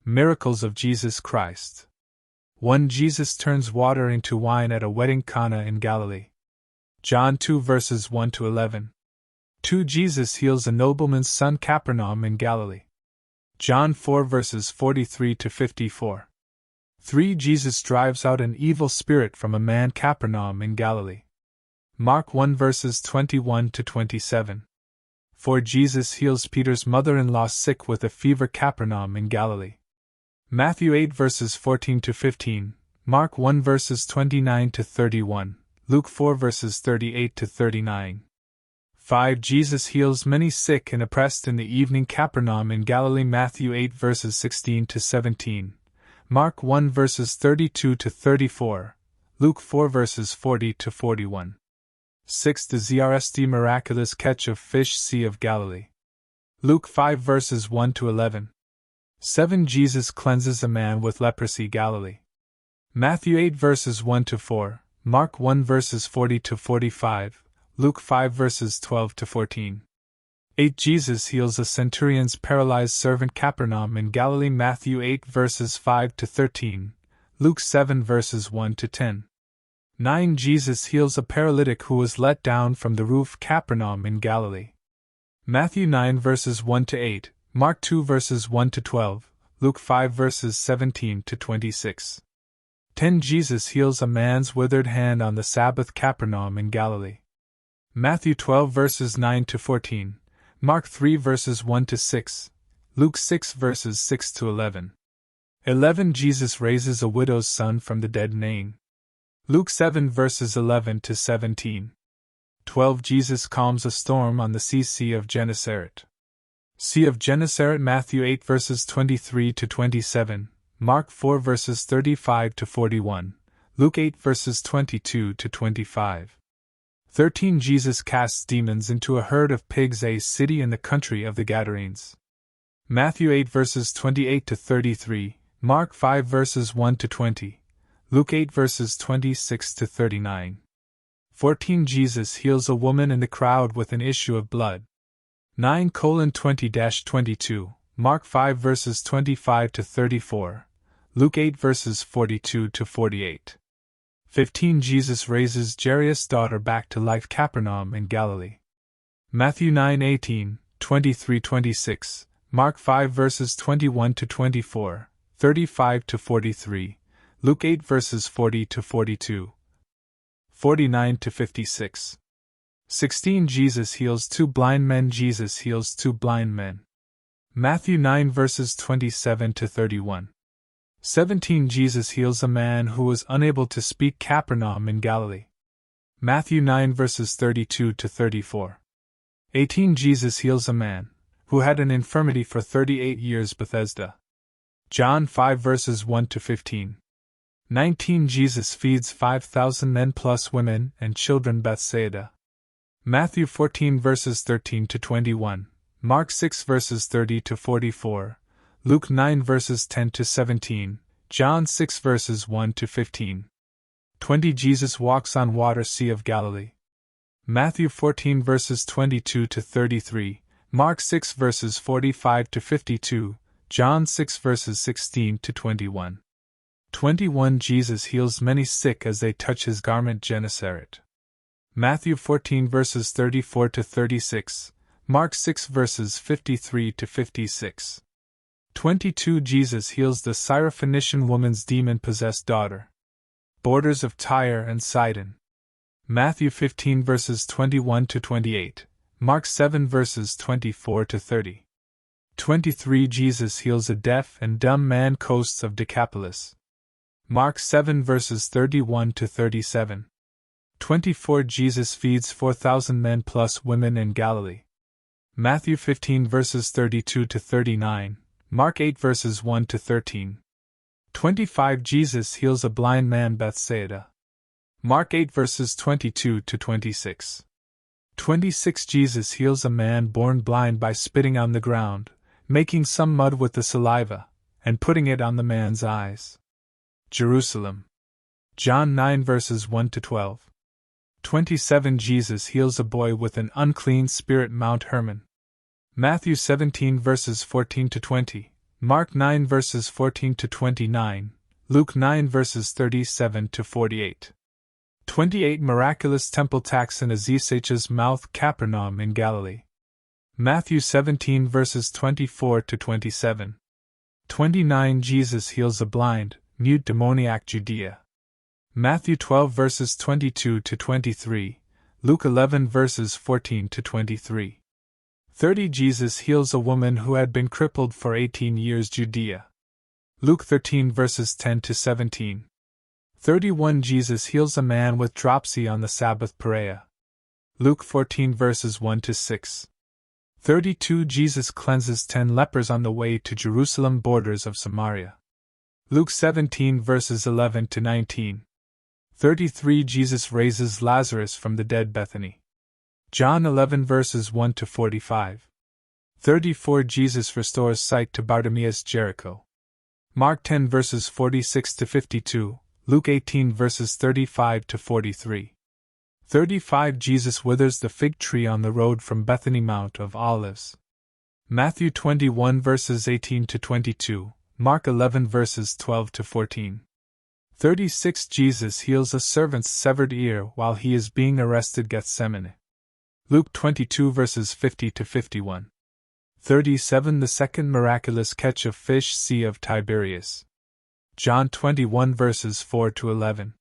Miracles of Jesus Christ. 1. Jesus turns water into wine at a wedding Cana in Galilee. John 2 verses 1 to 11. 2. Jesus heals a nobleman's son Capernaum in Galilee. John 4 verses 43 to 54. 3. Jesus drives out an evil spirit from a man Capernaum in Galilee. Mark 1 verses 21 to 27. 4. Jesus heals Peter's mother-in-law sick with a fever Capernaum in Galilee. Matthew 8 verses 14 to 15, Mark 1 verses 29 to 31, Luke 4 verses 38 to 39. 5. Jesus heals many sick and oppressed in the evening Capernaum in Galilee. Matthew 8 verses 16 to 17, Mark 1 verses 32 to 34, Luke 4 verses 40 to 41. 6. The ZRST miraculous catch of fish Sea of Galilee. Luke 5 verses 1 to 11. 7. Jesus cleanses a man with leprosy Galilee. Matthew 8 verses 1 to 4, Mark 1 verses 40 to 45, Luke 5 verses 12 to 14. 8. Jesus heals a centurion's paralyzed servant Capernaum in Galilee. Matthew 8 verses 5 to 13, Luke 7 verses 1 to 10. 9. Jesus heals a paralytic who was let down from the roof Capernaum in Galilee. Matthew 9 verses 1 to 8, Mark 2 verses 1 to 12, Luke 5 verses 17 to 26. 10. Jesus heals a man's withered hand on the Sabbath Capernaum in Galilee. Matthew 12 verses 9 to 14, Mark 3 verses 1 to 6, Luke 6 verses 6 to 11. 11. Jesus raises a widow's son from the dead Nain. Luke 7 verses 11 to 17. 12. Jesus calms a storm on the Sea of Gennesaret. Sea of Gennesaret. Matthew 8 verses 23 to 27, Mark 4 verses 35 to 41, Luke 8 verses 22 to 25. 13. Jesus casts demons into a herd of pigs, a city in the country of the Gadarenes. Matthew 8 verses 28 to 33, Mark 5 verses 1 to 20, Luke 8 verses 26 to 39. 14. Jesus heals a woman in the crowd with an issue of blood. 9:20-22, Mark 5 verses 25 to 34, Luke 8 verses 42 to 48. 15. Jesus raises Jairus' daughter back to life Capernaum in Galilee. Matthew 9:18, 23-26, Mark 5 verses 21 to 24, 35 to 43, Luke 8 verses 40 to 42, 49 to 56. 16. Jesus heals two blind men. Jesus heals two blind men. Matthew 9 verses 27 to 31. 17. Jesus heals a man who was unable to speak Capernaum in Galilee. Matthew 9 verses 32 to 34. 18. Jesus heals a man who had an infirmity for 38 years. Bethesda. John 5 verses 1 to 15. 19. Jesus feeds 5,000 men plus women and children. Bethsaida. Matthew 14 verses 13 to 21, Mark 6 verses 30 to 44, Luke 9 verses 10 to 17, John 6 verses 1 to 15. 20. Jesus walks on water Sea of Galilee. Matthew 14 verses 22 to 33, Mark 6 verses 45 to 52, John 6 verses 16 to 21. 21. Jesus heals many sick as they touch his garment. Gennesaret. Matthew 14 verses 34 to 36, Mark 6 verses 53 to 56. 22. Jesus heals the Syrophoenician woman's demon-possessed daughter. Borders of Tyre and Sidon. Matthew 15 verses 21 to 28, Mark 7 verses 24 to 30. 23. Jesus heals a deaf and dumb man. Coasts of Decapolis. Mark 7 verses 31 to 37. 24. Jesus feeds 4,000 men plus women in Galilee. Matthew 15 verses 32 to 39, Mark 8 verses 1 to 13. 25. Jesus heals a blind man. Bethsaida. Mark 8 verses 22 to 26. 26. Jesus heals a man born blind by spitting on the ground, making some mud with the saliva, and putting it on the man's eyes. Jerusalem. John 9 verses 1 to 12. 27. Jesus heals a boy with an unclean spirit. Mount Hermon. Matthew 17 verses 14 to 20, Mark 9 verses 14 to 29, Luke 9 verses 37 to 48. 28 Miraculous temple tax in Aziz's mouth, Capernaum in Galilee. Matthew 17 verses 24 to 27. 29 Jesus heals a blind, mute demoniac, Judea. Matthew 12 verses 22 to 23, Luke 11 verses 14 to 23. 30 Jesus heals a woman who had been crippled for 18 years, Judea. Luke 13 verses 10 to 17. 31 Jesus heals a man with dropsy on the Sabbath, Perea. Luke 14 verses 1 to 6. 32 Jesus cleanses 10 lepers on the way to Jerusalem, borders of Samaria. Luke 17 verses 11 to 19. 33 Jesus raises Lazarus from the dead, Bethany. John 11 verses 1 to 45. 34 Jesus restores sight to Bartimaeus, Jericho. Mark 10 verses 46 to 52, Luke 18 verses 35 to 43. 35 Jesus withers the fig tree on the road from Bethany, Mount of Olives. Matthew 21 verses 18 to 22, Mark 11 verses 12 to 14. 36 Jesus heals a servant's severed ear while he is being arrested, Gethsemane. Luke 22 verses 50 to 51. 37 The second miraculous catch of fish, Sea of Tiberias. John 21 verses 4 to 11.